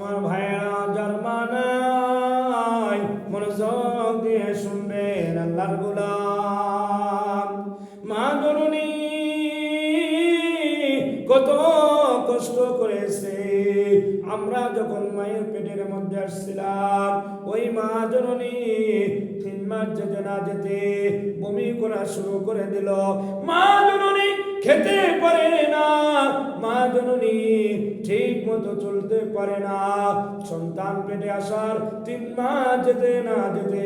আমার ভাইয়েরা জার্মানায় মনোযোগ দিয়ে শুনবেন আল্লাহর গোলাম। মা জননী কত কষ্ট করেছে। আমরা যখন মায়ের পেটের মধ্যে আসছিলাম, ওই মা জননী 3 মাস যেতে না যেতে বমি করা শুরু করে দিল। মা জননী খেতে পারে না, মা জননী ঠিক মতো চলতে পারে না। সন্তান পেটে আসার 3 মাস যেতে না যেতে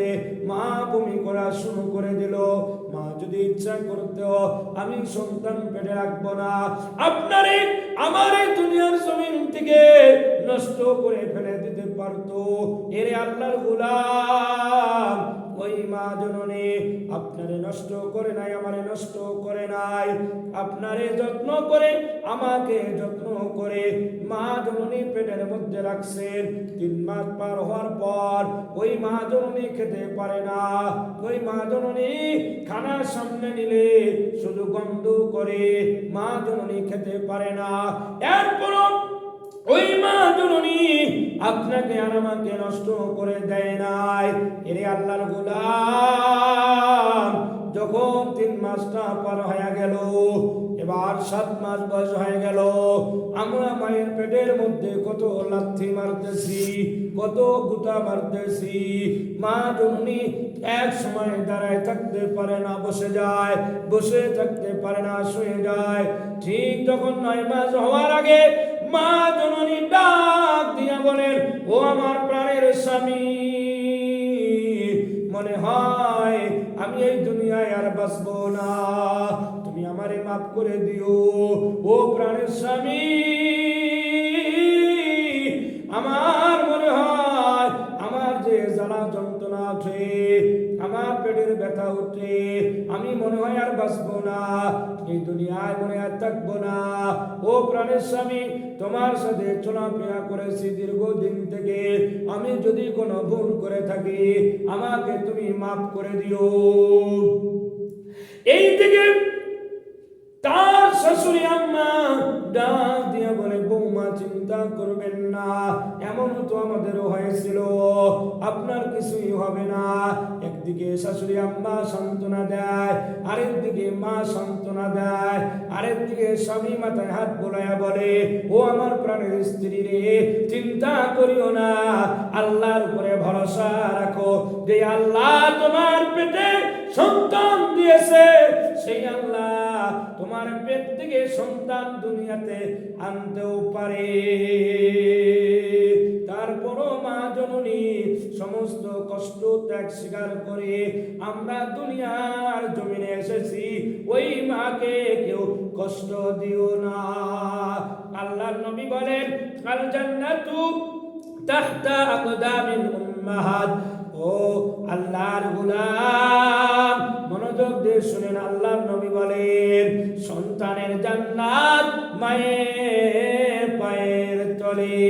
মা বমি করা শুরু করে দিল। মা যদি ইচ্ছা করতো আমি সন্তান পেটে রাখবো না, আপনারে আমার এই দুনিয়ার জমিন থেকে নষ্ট করে ফেলে দিতে পারতো। এর আল্লাহর গোলাম, ওই মা জননী আপনারে নষ্ট করে নাই, আমারে নষ্ট করে নাই। আপনারে যত্ন করে, আমাকে যত্ন করে মা জননী পেটের মধ্যে রাখছেন। 3 মাস পার হওয়ার পর ওই মা জননী খেতে পারে না। ওই মা জননী খানার সামনে নিলে শুধু গন্ধ করে, মা জননী খেতে পারে না। এরপরও ওই মা জননী আপনাকে আর আমাকে নষ্ট করে দেয় নাই। এরে আল্লাহর গোলাম, যখন 3 মাসটা পার হয়ে গেল, এবার 7 মাস বয়স হয়ে গেল, আমরা মায়ের পেটের মধ্যে কত লাথি মারতেছি, কত গুতা মারতেছি। মা জননী এক সময় দাঁড়ায় থাকতে পারে না, বসে যায়, বসে থাকতে পারে না, শুয়ে যায়। ঠিক যখন 9 মাস হওয়ার আগে মা জননী ডাক দিয়া বলেন, ও আমার প্রাণের স্বামী, মনে হয় আমি এই দুনিয়ায় আর বাঁচবো না, তুমি আমারে মাফ করে দিও। ও প্রাণের স্বামী, আমার মনে হয় আমার যে জ্বালা যন্ত্রণা ওঠে, আমার পেটের ব্যথা ওঠে, আমি মনে হয় আর বাঁচবো না, এই দুনিয়ায় মনে আর থাকবো না। ও প্রাণের স্বামী, তোমার সাথে চলাফেরা করেছি দীর্ঘদিন থেকে, আমি যদি কোনো ভুল করে থাকি আমাকে তুমি মাফ করে দিও। এই দিকে তার শাশুড়ি আম্মা ডাক দিয়া বলে, বৌমা চিন্তা করবেন না, এমন তো আমাদেরও হয়েছিল, আপনার কিছুই হবে না। একদিকে শাশুড়ি আম্মা সান্ত্বনা দেয়, আরেকদিকে মা সান্ত্বনা দেয়, আরেকদিকে স্বামী মাথায় হাত বোলায়া বলে, ও আমার প্রাণের স্ত্রী রে, চিন্তা করিও না, আল্লাহর উপরে ভরসা রাখো। যে আল্লাহ তোমার পেটে সন্তান দিয়েছে, সেই আল্লাহ তোমার পেট থেকে সন্তান দুনিয়াতে আনতেও পারে। তারপরও মা জননী সমস্ত কষ্ট ত্যাগ স্বীকার করে আমরা দুনিয়ার জমিনে এসেছি, ওই মাকে কেউ কষ্ট দিও না। আল্লাহর নবী বলেন, আল জান্নাতু তাহতা আকদামিল উম্মাহাত। ও আল্লাহর গোলাম, মনোযোগ দিয়ে শুনেন, আল্লাহর নবী বলেন, সন্তানের জান্নাত মায়ের পায়ের তলে।